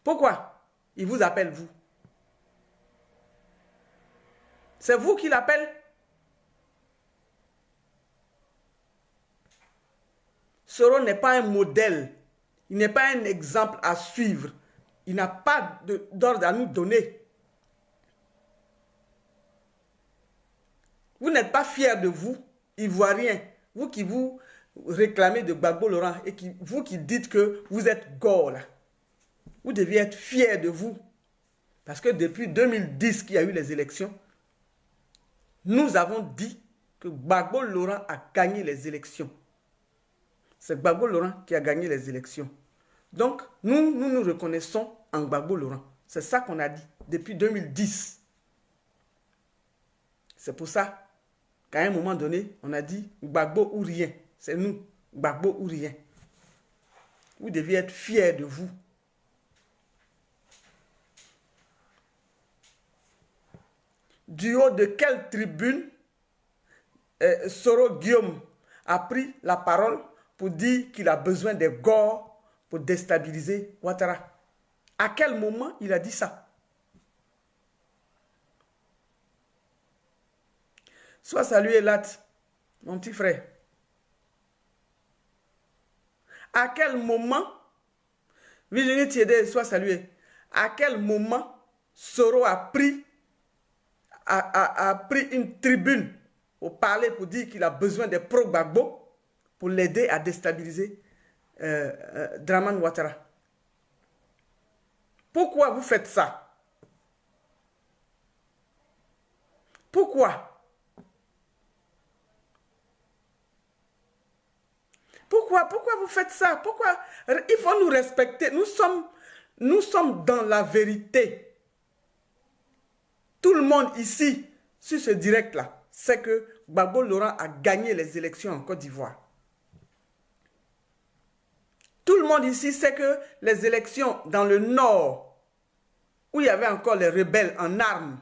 Pourquoi il vous appelle vous? C'est vous qui l'appelle? Soro n'est pas un modèle. Il n'est pas un exemple à suivre. Il n'a pas d'ordre à nous donner. Vous n'êtes pas fiers de vous, Ivoiriens. Vous qui vous réclamez de Gbagbo Laurent et vous qui dites que vous êtes gore, là. Vous deviez être fiers de vous. Parce que depuis 2010 qu'il y a eu les élections, nous avons dit que Gbagbo Laurent a gagné les élections. C'est Gbagbo Laurent qui a gagné les élections. Donc, nous reconnaissons en Gbagbo Laurent. C'est ça qu'on a dit depuis 2010. C'est pour ça qu'à un moment donné, on a dit Gbagbo ou rien. C'est nous, Gbagbo ou rien. Vous deviez être fiers de vous. Du haut de quelle tribune Soro Guillaume a pris la parole pour dire qu'il a besoin des Gors pour déstabiliser Ouattara? À quel moment il a dit ça? Sois salué, Lat, mon petit frère. À quel moment, Virginie Thiédé, sois salué. À quel moment Soro a pris une tribune au palais pour dire qu'il a besoin des pro-Gbagbo pour l'aider à déstabiliser Dramane Ouattara? Pourquoi vous faites ça? Pourquoi? Pourquoi vous faites ça? Pourquoi? Il faut nous respecter. Nous sommes dans la vérité. Tout le monde ici, sur ce direct-là, sait que Gbagbo Laurent a gagné les élections en Côte d'Ivoire. Tout le monde ici sait que les élections dans le nord, où il y avait encore les rebelles en armes,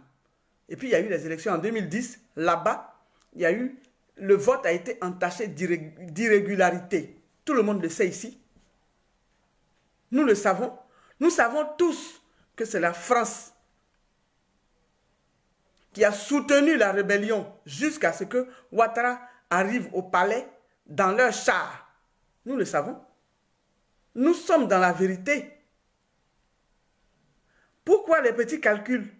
et puis il y a eu les élections en 2010, là-bas, le vote a été entaché d'irrégularité. Tout le monde le sait ici. Nous le savons. Nous savons tous que c'est la France qui a soutenu la rébellion jusqu'à ce que Ouattara arrive au palais dans leur char. Nous le savons. Nous sommes dans la vérité. Pourquoi les petits calculs?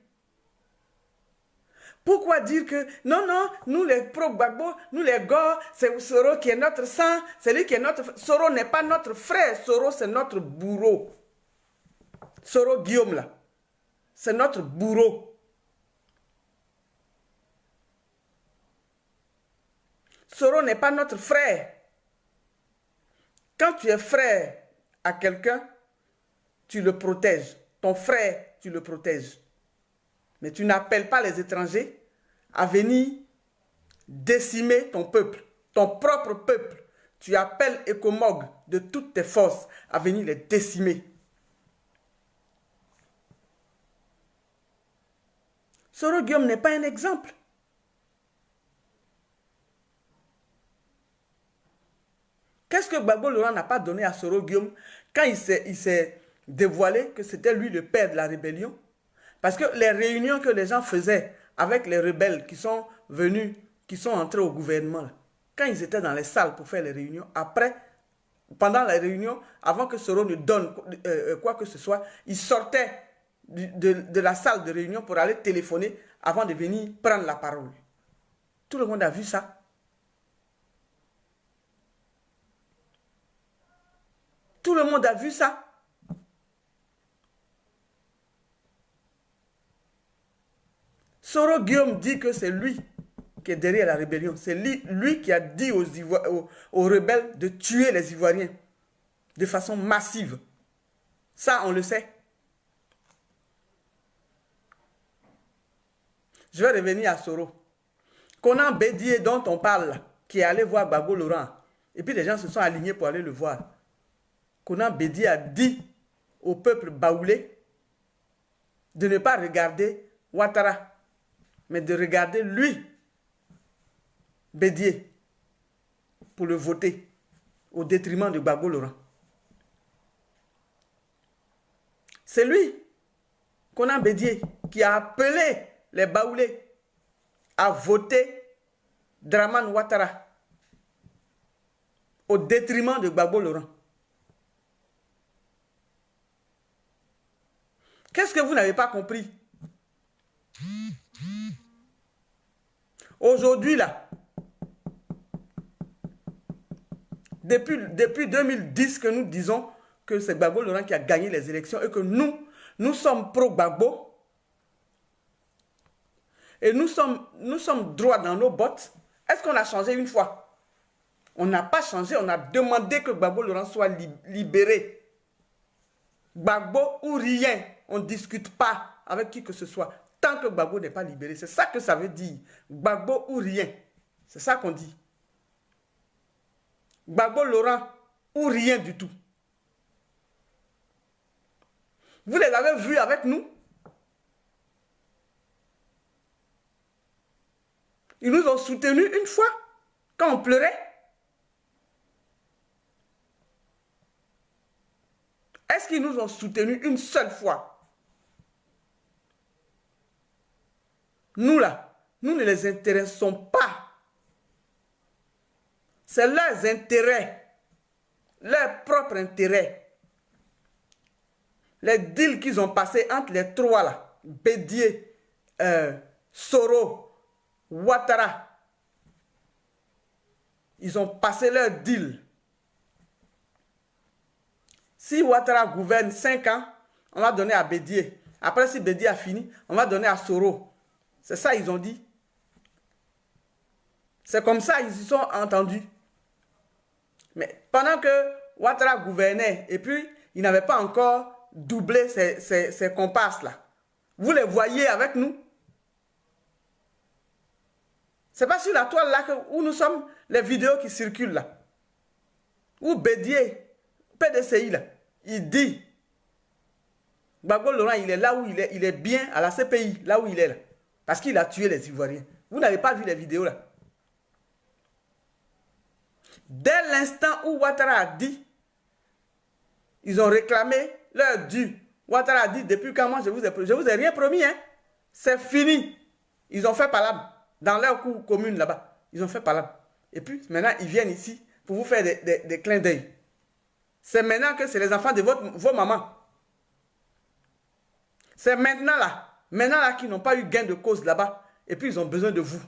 Pourquoi dire que non, nous les pro-Gbagbo, nous les Gors, c'est Soro qui est notre sang, c'est lui qui est notre... Soro n'est pas notre frère, Soro c'est notre bourreau. Soro Guillaume là, c'est notre bourreau. Soro n'est pas notre frère. Quand tu es frère à quelqu'un, tu le protèges. Ton frère, tu le protèges. Mais tu n'appelles pas les étrangers à venir décimer ton peuple, ton propre peuple. Tu appelles Ecomog de toutes tes forces à venir les décimer. Soro Guillaume n'est pas un exemple. Qu'est-ce que Gbagbo Laurent n'a pas donné à Soro Guillaume quand il s'est dévoilé que c'était lui le père de la rébellion? Parce que les réunions que les gens faisaient avec les rebelles qui sont venus, qui sont entrés au gouvernement, quand ils étaient dans les salles pour faire les réunions, après, pendant la réunion, avant que Soro ne donne quoi que ce soit, ils sortaient de la salle de réunion pour aller téléphoner avant de venir prendre la parole. Tout le monde a vu ça. Tout le monde a vu ça. Soro Guillaume dit que c'est lui qui est derrière la rébellion. C'est lui qui a dit aux rebelles de tuer les Ivoiriens de façon massive. Ça, on le sait. Je vais revenir à Soro. Konan Bédié dont on parle, qui est allé voir Gbagbo Laurent, et puis les gens se sont alignés pour aller le voir. Konan Bédié a dit au peuple baoulé de ne pas regarder Ouattara, mais de regarder lui, Bédié, pour le voter, au détriment de Gbagbo Laurent. C'est lui, Konan Bédié, qui a appelé les Baoulés à voter Dramane Ouattara au détriment de Gbagbo Laurent. Qu'est-ce que vous n'avez pas compris? Aujourd'hui, là, depuis 2010 que nous disons que c'est Gbagbo Laurent qui a gagné les élections et que nous sommes pro-Gbagbo et nous sommes droits dans nos bottes. Est-ce qu'on a changé une fois? On n'a pas changé, on a demandé que Gbagbo Laurent soit libéré. Gbagbo ou rien, on ne discute pas avec qui que ce soit tant que Gbagbo n'est pas libéré. C'est ça que ça veut dire. Gbagbo ou rien. C'est ça qu'on dit. Gbagbo Laurent ou rien du tout. Vous les avez vus avec nous? Ils nous ont soutenus une fois quand on pleurait. Est-ce qu'ils nous ont soutenus une seule fois? Nous là, nous ne les intéressons pas. C'est leurs intérêts, leurs propres intérêts. Les deals qu'ils ont passés entre les trois là, Bédié, Soro, Ouattara, ils ont passé leur deal. Si Ouattara gouverne 5 ans, on va donner à Bédié. Après, si Bédié a fini, on va donner à Soro. C'est ça ils ont dit. C'est comme ça ils se sont entendus. Mais pendant que Ouattara gouvernait, et puis il n'avait pas encore doublé ses comparses là. Vous les voyez avec nous? C'est pas sur la toile là où nous sommes, les vidéos qui circulent là. Où Bédié, PDCI là, il dit, Gbagbo Laurent, il est là où il est bien à la CPI, là où il est là. Parce qu'il a tué les Ivoiriens. Vous n'avez pas vu les vidéos là. Dès l'instant où Ouattara a dit, ils ont réclamé leur dû. Ouattara a dit, depuis quand moi je vous ai rien promis, hein. C'est fini. Ils ont fait palabre dans leur cour commune là-bas. Ils ont fait palabre. Et puis maintenant, ils viennent ici pour vous faire des clins d'œil. C'est maintenant que c'est les enfants de vos mamans. C'est maintenant là qu'ils n'ont pas eu gain de cause là-bas. Et puis ils ont besoin de vous.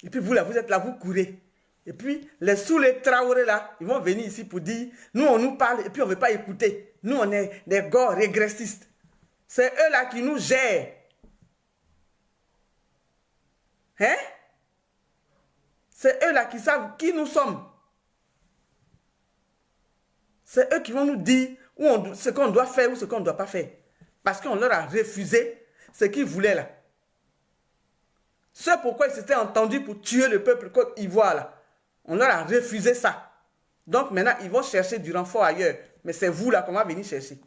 Et puis vous là, vous êtes là, vous courez. Et puis sous les Traoré là, ils vont venir ici pour dire, nous on nous parle et puis on ne veut pas écouter. Nous on est des gars régressistes. C'est eux là qui nous gèrent. Hein? C'est eux là qui savent qui nous sommes. C'est eux qui vont nous dire ce qu'on doit faire ou ce qu'on ne doit pas faire. Parce qu'on leur a refusé ce qu'ils voulaient là. C'est pourquoi ils s'étaient entendus pour tuer le peuple Côte d'Ivoire là. On leur a refusé ça. Donc maintenant, ils vont chercher du renfort ailleurs. Mais c'est vous là qu'on va venir chercher.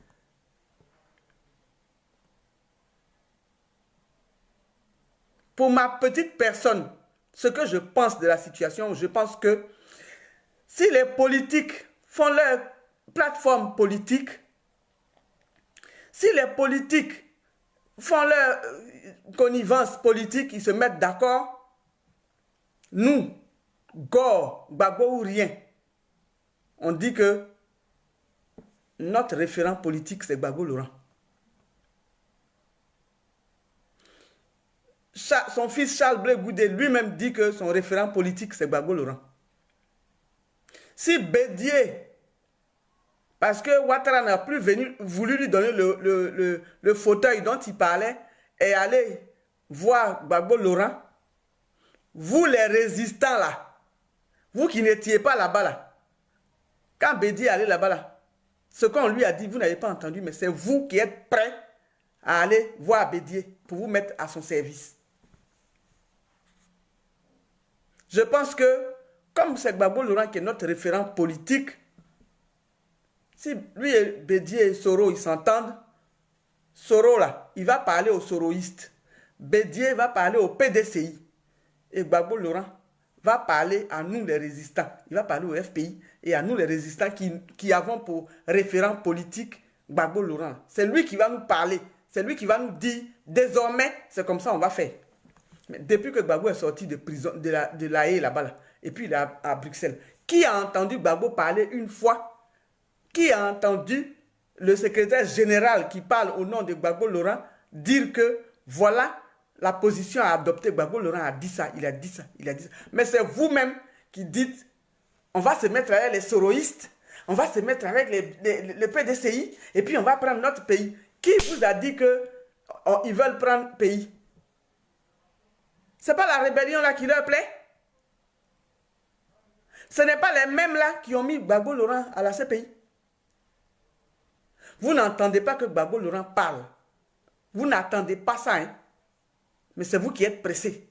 Pour ma petite personne, ce que je pense de la situation, je pense que si les politiques font leur plateforme politique, si les politiques font leur connivence politique, ils se mettent d'accord, nous, Gore, Gbagbo ou rien, on dit que notre référent politique, c'est Gbagbo Laurent. Son fils Charles Blé Goudé lui-même dit que son référent politique, c'est Gbagbo Laurent. Si Bédié, parce que Ouattara n'a plus voulu lui donner le fauteuil dont il parlait et aller voir Gbagbo Laurent, vous les résistants là, vous qui n'étiez pas là-bas là, quand Bédié allait là-bas là, ce qu'on lui a dit, vous n'avez pas entendu, mais c'est vous qui êtes prêts à aller voir Bédié pour vous mettre à son service. Je pense que, comme c'est Gbagbo Laurent qui est notre référent politique, si lui et Bédié et Soro, ils s'entendent, Soro là, il va parler aux soroïstes. Bédié va parler au PDCI. Et Gbagbo Laurent va parler à nous les résistants. Il va parler au FPI et à nous les résistants qui avons pour référent politique Gbagbo Laurent. C'est lui qui va nous parler. C'est lui qui va nous dire, désormais, c'est comme ça on va faire. Mais depuis que Gbagbo est sorti de prison, de la Haye là-bas, là, et puis il est à Bruxelles, qui a entendu Gbagbo parler une fois? Qui a entendu le secrétaire général qui parle au nom de Gbagbo Laurent dire que voilà la position à adopter? Gbagbo Laurent a dit ça, il a dit ça, il a dit ça. Mais c'est vous-même qui dites, on va se mettre avec les soroïstes, on va se mettre avec les PDCI, et puis on va prendre notre pays. Qui vous a dit qu'ils veulent prendre pays? Ce n'est pas la rébellion là qui leur plaît? Ce n'est pas les mêmes là qui ont mis Gbagbo Laurent à la CPI? Vous n'entendez pas que Gbagbo Laurent parle. Vous n'attendez pas ça, hein? Mais c'est vous qui êtes pressé.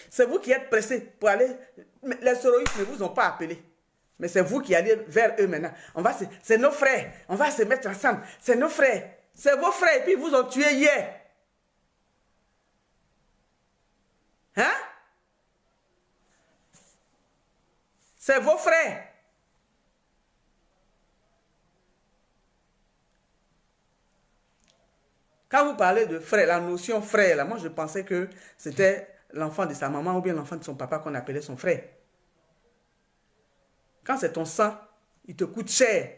C'est vous qui êtes pressé pour aller... Les soroïstes ne vous ont pas appelé. Mais c'est vous qui allez vers eux maintenant. C'est nos frères. On va se mettre ensemble. C'est nos frères. C'est vos frères. Et puis ils vous ont tué hier. Hein? C'est vos frères. Quand vous parlez de frère, la notion frère, là, moi je pensais que c'était l'enfant de sa maman ou bien l'enfant de son papa qu'on appelait son frère. Quand c'est ton sang, il te coûte cher.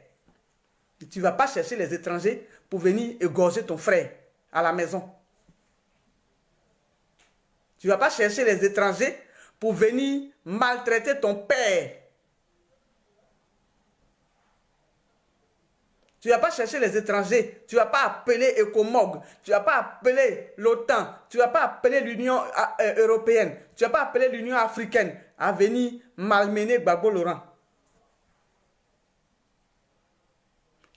Et tu ne vas pas chercher les étrangers pour venir égorger ton frère à la maison. Tu ne vas pas chercher les étrangers pour venir maltraiter ton père. Tu ne vas pas chercher les étrangers. Tu ne vas pas appeler Ecomog. Tu ne vas pas appeler l'OTAN. Tu ne vas pas appeler l'Union européenne. Tu ne vas pas appeler l'Union africaine à venir malmener Gbagbo Laurent.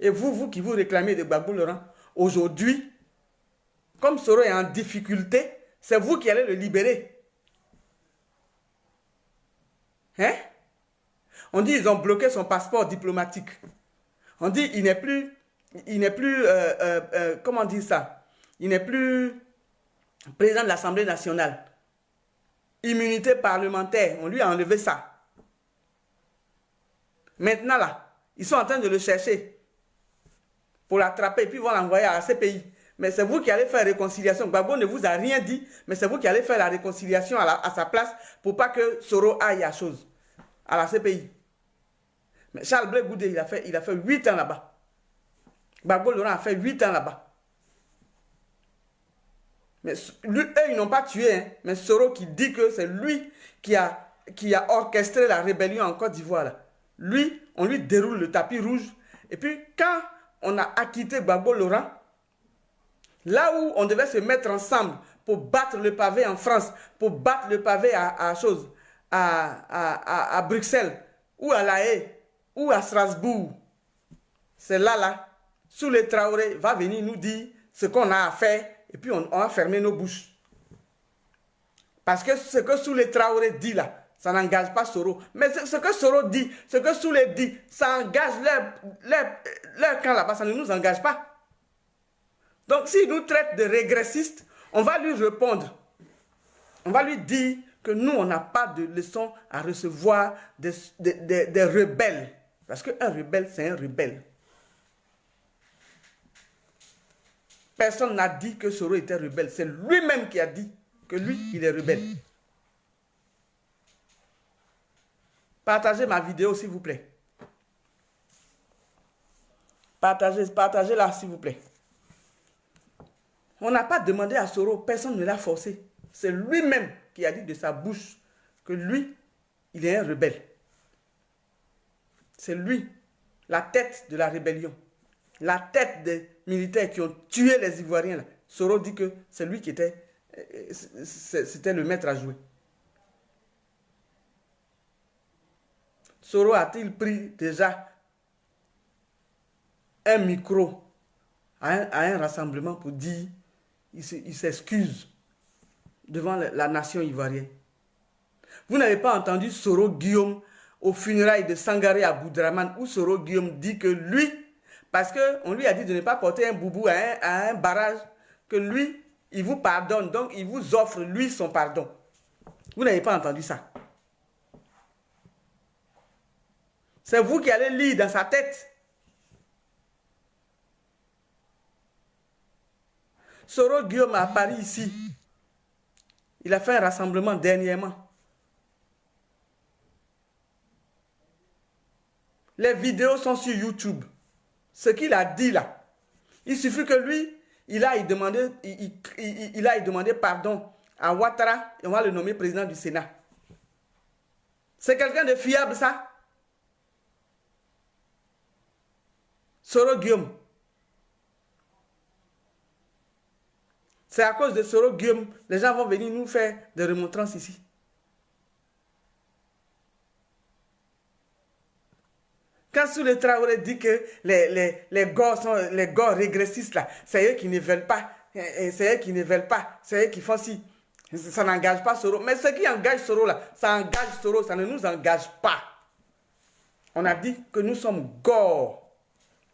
Et vous qui vous réclamez de Gbagbo Laurent, aujourd'hui, comme Soro est en difficulté, c'est vous qui allez le libérer. Hein? On dit qu'ils ont bloqué son passeport diplomatique. On dit il n'est plus, comment dire ça? Il n'est plus président de l'Assemblée nationale. Immunité parlementaire, on lui a enlevé ça. Maintenant là, ils sont en train de le chercher pour l'attraper et puis vont l'envoyer à la CPI. Mais c'est vous qui allez faire réconciliation. Gbagbo ne vous a rien dit, mais c'est vous qui allez faire la réconciliation à sa place pour pas que Soro aille à chose, à la CPI. Mais Charles Blé Goudé, il a fait 8 ans là-bas. Gbagbo Laurent a fait 8 ans là-bas. Mais lui, eux, ils n'ont pas tué. Hein. Mais Soro qui dit que c'est lui qui a orchestré la rébellion en Côte d'Ivoire. Lui, on lui déroule le tapis rouge. Et puis, quand on a acquitté Gbagbo Laurent, là où on devait se mettre ensemble pour battre le pavé en France, pour battre le pavé à Bruxelles, ou à La Haye, ou à Strasbourg, c'est là, sous les Traoré, va venir nous dire ce qu'on a à faire, et puis on va fermer nos bouches. Parce que ce que sous les Traoré dit là, ça n'engage pas Soro. Mais ce que Soro dit, ce que Soulé dit, ça engage leur camp là-bas, ça ne nous engage pas. Donc s'il nous traite de régressistes, on va lui répondre. On va lui dire que nous, on n'a pas de leçon à recevoir des rebelles. Parce qu'un rebelle, c'est un rebelle. Personne n'a dit que Soro était rebelle. C'est lui-même qui a dit que lui, il est rebelle. Partagez ma vidéo, s'il vous plaît. Partagez-la, s'il vous plaît. On n'a pas demandé à Soro, personne ne l'a forcé. C'est lui-même qui a dit de sa bouche que lui, il est un rebelle. C'est lui, la tête de la rébellion. La tête des militaires qui ont tué les Ivoiriens. Là. Soro dit que c'est lui qui était le maître à jouer. Soro a-t-il pris déjà un micro à un rassemblement pour dire il s'excuse devant la nation ivoirienne? Vous n'avez pas entendu Soro Guillaume aux funérailles de Sangaré à Boudraman où Soro Guillaume dit que lui, parce qu'on lui a dit de ne pas porter un boubou à un barrage, que lui, il vous pardonne, donc il vous offre lui son pardon. Vous n'avez pas entendu ça? C'est vous qui allez lire dans sa tête. Soro Guillaume à Paris ici. Il a fait un rassemblement dernièrement. Les vidéos sont sur YouTube. Ce qu'il a dit là. Il suffit que lui, il aille demander pardon à Ouattara et on va le nommer président du Sénat. C'est quelqu'un de fiable, ça? Soro Guillaume. C'est à cause de Soro Guillaume, les gens vont venir nous faire des remontrances ici. Quand Soulé Traoré dit que les gars régressistes là, c'est eux qui ne veulent pas, c'est eux qui ne veulent pas, c'est eux qui font si. Ça n'engage pas Soro. Mais ce qui engage Soro là, ça engage Soro, ça ne nous engage pas. On a dit que nous sommes Gore,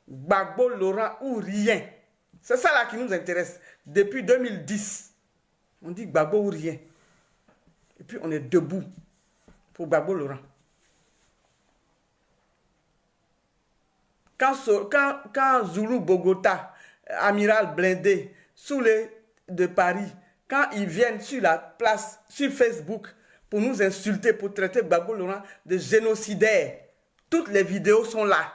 Gbagbo, Laurent ou rien. C'est ça là qui nous intéresse. Depuis 2010, on dit Gbagbo ou rien. Et puis on est debout pour Gbagbo Laurent. Quand Zulu Bogota, Amiral Blindé, Soulé de Paris, quand ils viennent sur la place, sur Facebook, pour nous insulter, pour traiter Gbagbo Laurent de génocidaire, toutes les vidéos sont là.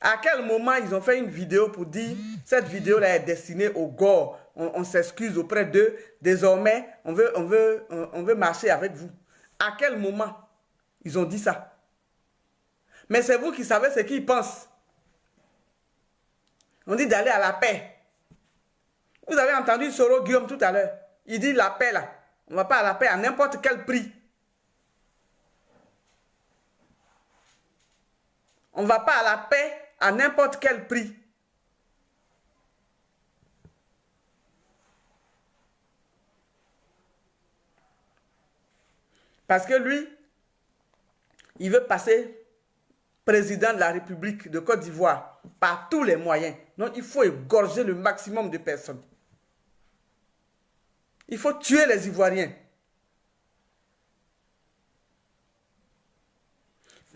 À quel moment ils ont fait une vidéo pour dire cette vidéo-là est destinée aux Gore, on s'excuse auprès d'eux, désormais on veut marcher avec vous. À quel moment ils ont dit ça? Mais c'est vous qui savez ce qu'ils pensent. On dit d'aller à la paix. Vous avez entendu Soro Guillaume tout à l'heure. Il dit la paix là. On ne va pas à la paix à n'importe quel prix. On ne va pas à la paix à n'importe quel prix. Parce que lui, il veut passer président de la République de Côte d'Ivoire par tous les moyens. Donc, il faut égorger le maximum de personnes. Il faut tuer les Ivoiriens.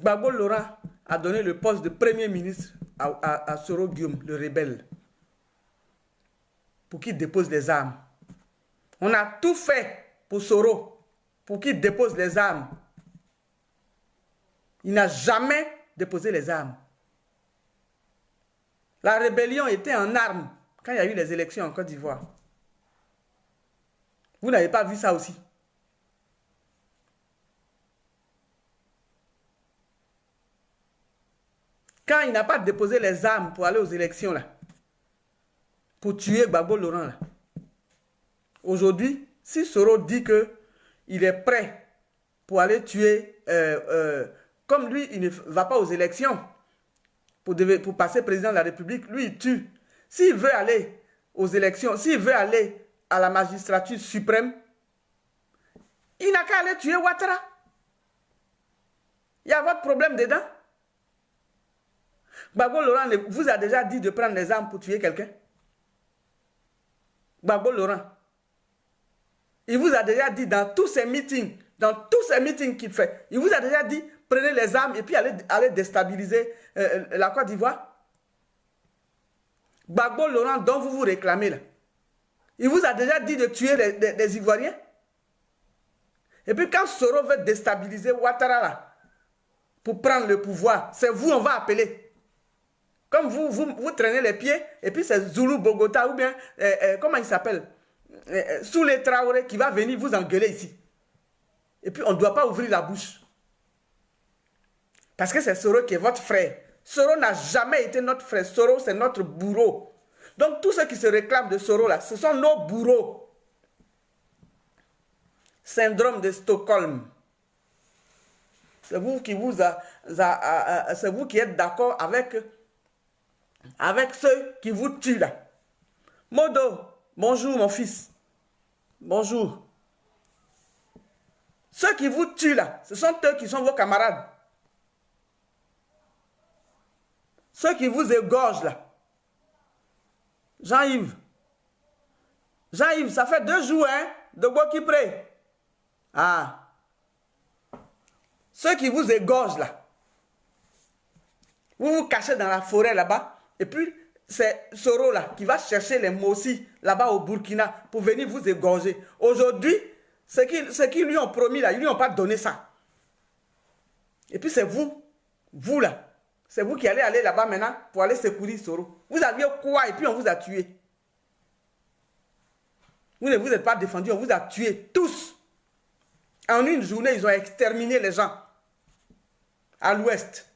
Gbagbo Laurent a donné le poste de Premier ministre à Soro Guillaume, le rebelle, pour qu'il dépose les armes. On a tout fait pour Soro, pour qu'il dépose les armes. Il n'a jamais déposé les armes. La rébellion était en armes quand il y a eu les élections en Côte d'Ivoire. Vous n'avez pas vu ça aussi? Quand il n'a pas déposé les armes pour aller aux élections, là, pour tuer Gbagbo Laurent, là. Aujourd'hui, si Soro dit qu'il est prêt pour aller tuer, comme lui, il ne va pas aux élections pour passer président de la République, lui, il tue. S'il veut aller aux élections, s'il veut aller à la magistrature suprême, il n'a qu'à aller tuer Ouattara. Il y a votre problème dedans. Gbagbo Laurent vous a déjà dit de prendre les armes pour tuer quelqu'un? Gbagbo Laurent. Il vous a déjà dit dans tous ces meetings, qu'il fait, il vous a déjà dit, prenez les armes et puis allez déstabiliser la Côte d'Ivoire. Gbagbo Laurent dont vous vous réclamez là. Il vous a déjà dit de tuer des Ivoiriens. Et puis quand Soro veut déstabiliser Ouattara là, pour prendre le pouvoir, c'est vous on va appeler. Comme vous traînez les pieds, et puis c'est Zulu Bogota ou bien, comment il s'appelle, Soulé Traoré qui va venir vous engueuler ici. Et puis on ne doit pas ouvrir la bouche. Parce que c'est Soro qui est votre frère. Soro n'a jamais été notre frère. Soro c'est notre bourreau. Donc tous ceux qui se réclament de Soro là, ce sont nos bourreaux. Syndrome de Stockholm. C'est vous qui c'est vous qui êtes d'accord avec ceux qui vous tuent là. Modo, bonjour mon fils. Bonjour. Ceux qui vous tuent là, ce sont eux qui sont vos camarades. Ceux qui vous égorgent là. Jean-Yves. Jean-Yves, ça fait 2 jours, hein, de Bokipré. Ah. Ceux qui vous égorgent là. Vous vous cachez dans la forêt là-bas. Et puis, c'est Soro là qui va chercher les Mossi là-bas au Burkina pour venir vous égorger. Aujourd'hui, ce qu'ils lui ont promis là, ils ne lui ont pas donné ça. Et puis c'est vous là, c'est vous qui allez aller là-bas maintenant pour aller secourir Soro. Vous aviez quoi et puis on vous a tué. Vous ne vous êtes pas défendus, on vous a tués tous. En une journée, ils ont exterminé les gens à l'ouest.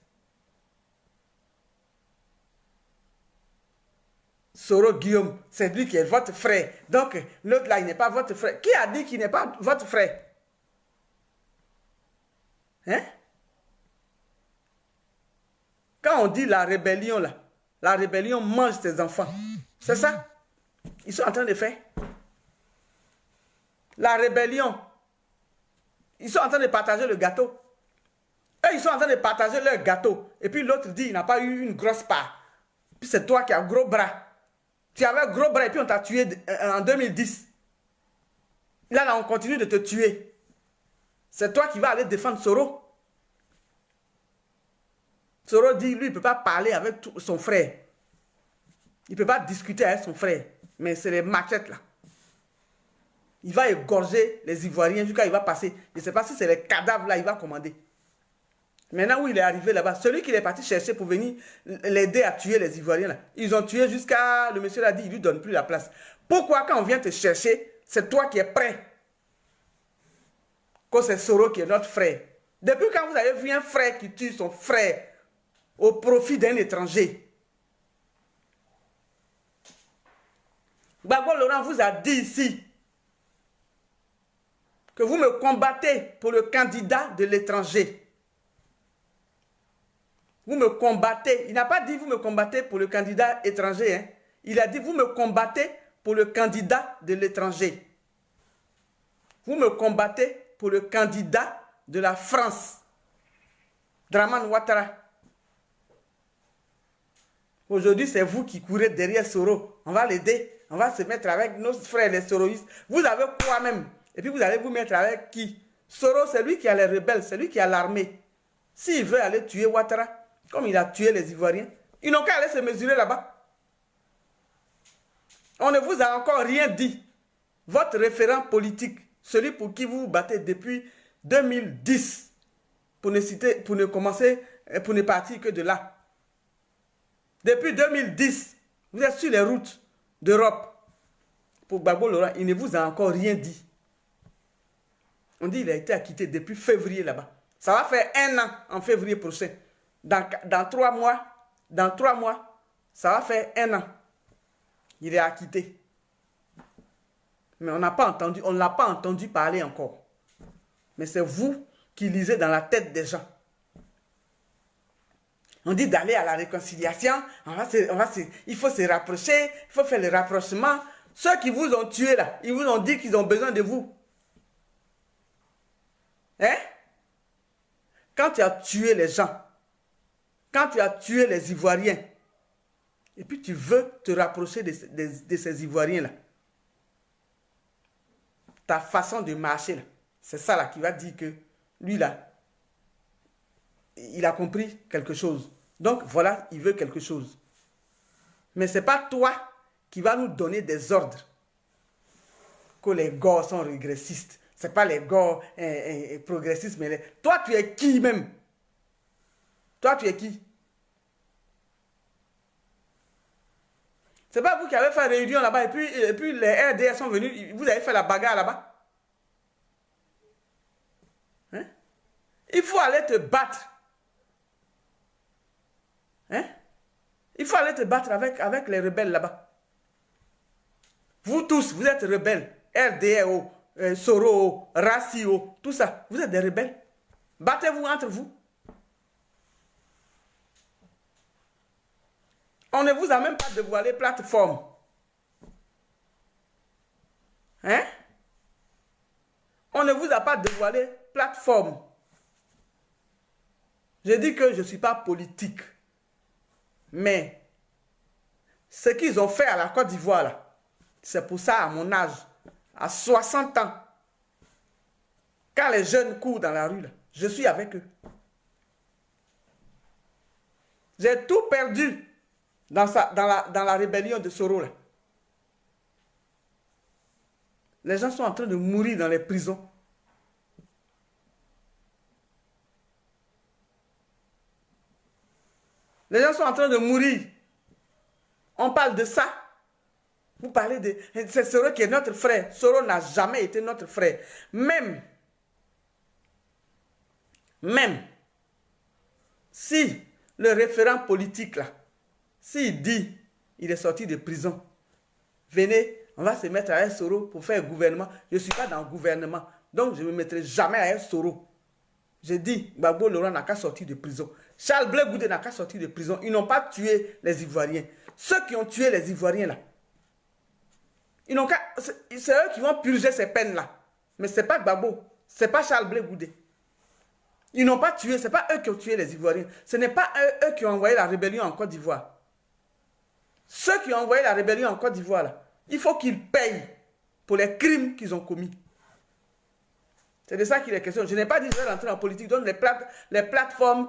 Soro Guillaume, c'est lui qui est votre frère. Donc, l'autre là, il n'est pas votre frère. Qui a dit qu'il n'est pas votre frère? Hein? Quand on dit la rébellion là, la rébellion mange ses enfants. C'est ça? Ils sont en train de faire. La rébellion. Ils sont en train de partager le gâteau. Eux, ils sont en train de partager leur gâteau. Et puis l'autre dit, il n'a pas eu une grosse part. Puis c'est toi qui as un gros bras. Tu avais un gros bras et puis on t'a tué en 2010. Là, on continue de te tuer. C'est toi qui vas aller défendre Soro. Soro dit, lui, il ne peut pas parler avec son frère. Il ne peut pas discuter avec son frère. Mais c'est les machettes là. Il va égorger les Ivoiriens jusqu'à il va passer. Je ne sais pas si c'est les cadavres là, il va commander. Maintenant où il est arrivé là-bas, celui qui est parti chercher pour venir l'aider à tuer les Ivoiriens là, ils ont tué jusqu'à, le monsieur l'a dit, il ne lui donne plus la place. Pourquoi quand on vient te chercher, c'est toi qui es prêt? Quand c'est Soro qui est notre frère. Depuis quand vous avez vu un frère qui tue son frère au profit d'un étranger? Gbagbo Laurent vous a dit ici que vous me combattez pour le candidat de l'étranger. Vous me combattez. Il n'a pas dit vous me combattez pour le candidat étranger. Hein. Il a dit vous me combattez pour le candidat de l'étranger. Vous me combattez pour le candidat de la France. Dramane Ouattara. Aujourd'hui, c'est vous qui courez derrière Soro. On va l'aider. On va se mettre avec nos frères les soroïstes. Vous avez quoi même? Et puis vous allez vous mettre avec qui? Soro, c'est lui qui a les rebelles, c'est lui qui a l'armée. S'il veut aller tuer Ouattara, comme il a tué les Ivoiriens, ils n'ont qu'à aller se mesurer là-bas. On ne vous a encore rien dit. Votre référent politique, celui pour qui vous vous battez depuis 2010, pour ne partir que de là. Depuis 2010, vous êtes sur les routes d'Europe. Pour Gbagbo Laurent, il ne vous a encore rien dit. On dit qu'il a été acquitté depuis février là-bas. Ça va faire 1 an en février prochain. Dans 3 mois, ça va faire 1 an. Il est acquitté. Mais on n'a pas entendu, on ne l'a pas entendu parler encore. Mais c'est vous qui lisez dans la tête des gens. On dit d'aller à la réconciliation, il faut se rapprocher, il faut faire le rapprochement. Ceux qui vous ont tué là, ils vous ont dit qu'ils ont besoin de vous. Hein? Quand tu as tué les gens, quand tu as tué les Ivoiriens, et puis tu veux te rapprocher de ces Ivoiriens-là, ta façon de marcher, c'est ça là qui va dire que lui là, il a compris quelque chose. Donc voilà, il veut quelque chose. Mais ce n'est pas toi qui va nous donner des ordres que les gars sont régressistes. Ce n'est pas les gars progressistes, mais toi tu es qui même? Toi tu es qui? C'est pas vous qui avez fait réunion là-bas et puis les RDS sont venus, vous avez fait la bagarre là-bas. Hein? Il faut aller te battre. Hein? Il faut aller te battre avec les rebelles là-bas. Vous tous, vous êtes rebelles. RDO, Soro, Rassio, tout ça. Vous êtes des rebelles. Battez-vous entre vous. On ne vous a même pas dévoilé plateforme. Hein? On ne vous a pas dévoilé plateforme. Je dis que je ne suis pas politique. Mais ce qu'ils ont fait à la Côte d'Ivoire, là, c'est pour ça, à mon âge, à 60 ans, quand les jeunes courent dans la rue, là, Je suis avec eux. J'ai tout perdu dans la rébellion de Soro, là. Les gens sont en train de mourir dans les prisons. Les gens sont en train de mourir. On parle de ça. Vous parlez de... C'est Soro qui est notre frère. Soro n'a jamais été notre frère. Même si le référent politique, là, s'il dit, il est sorti de prison, venez, on va se mettre à un Soro pour faire un gouvernement. Je ne suis pas dans le gouvernement. Donc, je ne me mettrai jamais à un Soro. J'ai dit, Gbagbo Laurent n'a qu'à sortir de prison. Charles Blé Goudé n'a qu'à sortir de prison. Ils n'ont pas tué les Ivoiriens. Ceux qui ont tué les Ivoiriens, là, ils n'ont qu'à... C'est eux qui vont purger ces peines-là. Mais ce n'est pas Gbagbo. Ce n'est pas Charles Blé Goudé. Ils n'ont pas tué. Ce n'est pas eux qui ont tué les Ivoiriens. Ce n'est pas eux qui ont envoyé la rébellion en Côte d'Ivoire. Ceux qui ont envoyé la rébellion en Côte d'Ivoire, là, il faut qu'ils payent pour les crimes qu'ils ont commis. C'est de ça qu'il est question. Je n'ai pas dit que je vais rentrer en politique. Donc les plateformes,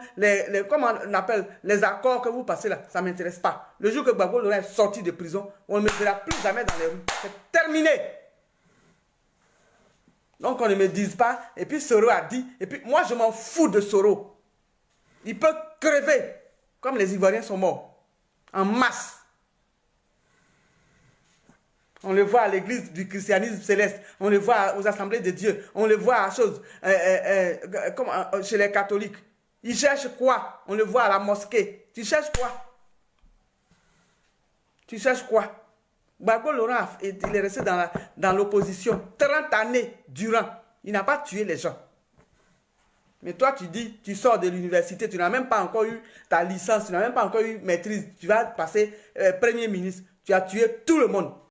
comment on appelle, les accords que vous passez là, ça ne m'intéresse pas. Le jour que Gbagbo Laurent est sorti de prison, on ne me verra plus jamais dans les rues. C'est terminé. Donc on ne me dise pas, et puis Soro a dit, et puis moi je m'en fous de Soro. Il peut crever, comme les Ivoiriens sont morts, en masse. On le voit à l'église du christianisme céleste. On le voit aux assemblées de Dieu. On le voit à choses, chez les catholiques. Ils cherchent quoi? On le voit à la mosquée. Tu cherches quoi? Tu cherches quoi? Gbagbo Laurent, il est resté dans l'opposition 30 années durant. Il n'a pas tué les gens. Mais toi, tu dis, tu sors de l'université, tu n'as même pas encore eu ta licence, tu n'as même pas encore eu maîtrise. Tu vas passer Premier ministre. Tu as tué tout le monde.